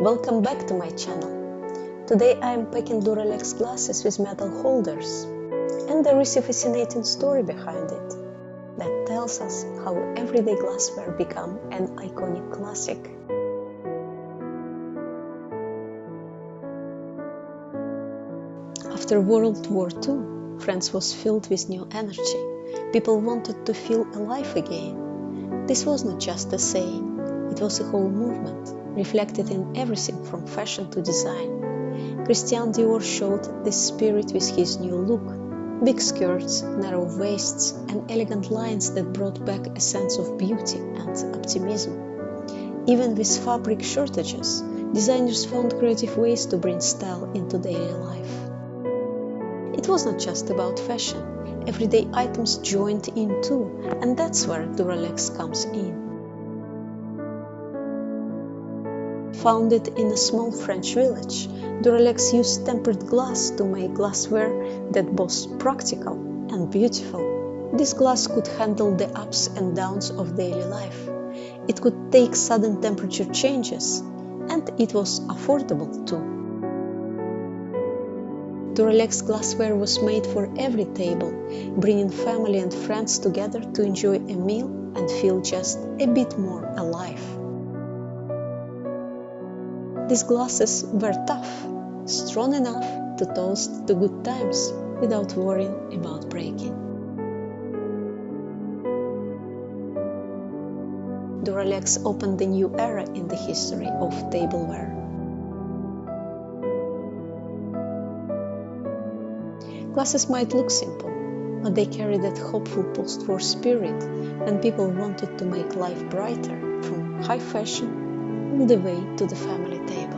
Welcome back to my channel. Today I am packing Duralex glasses with metal holders, and there is a fascinating story behind it that tells us how everyday glassware became an iconic classic. After World War II, France was filled with new energy. People wanted to feel alive again. This was not just a saying, it was a whole movement, reflected in everything from fashion to design. Christian Dior showed this spirit with his new look. Big skirts, narrow waists, and elegant lines that brought back a sense of beauty and optimism. Even with fabric shortages, designers found creative ways to bring style into daily life. It was not just about fashion. Everyday items joined in too, and that's where Duralex comes in. Founded in a small French village, Duralex used tempered glass to make glassware that was practical and beautiful. This glass could handle the ups and downs of daily life. It could take sudden temperature changes, and it was affordable too. Duralex glassware was made for every table, bringing family and friends together to enjoy a meal and feel just a bit more alive. These glasses were tough, strong enough to toast the good times without worrying about breaking. Duralex opened a new era in the history of tableware. Glasses might look simple, but they carry that hopeful post-war spirit, and people wanted to make life brighter, from high fashion all the way to the family table.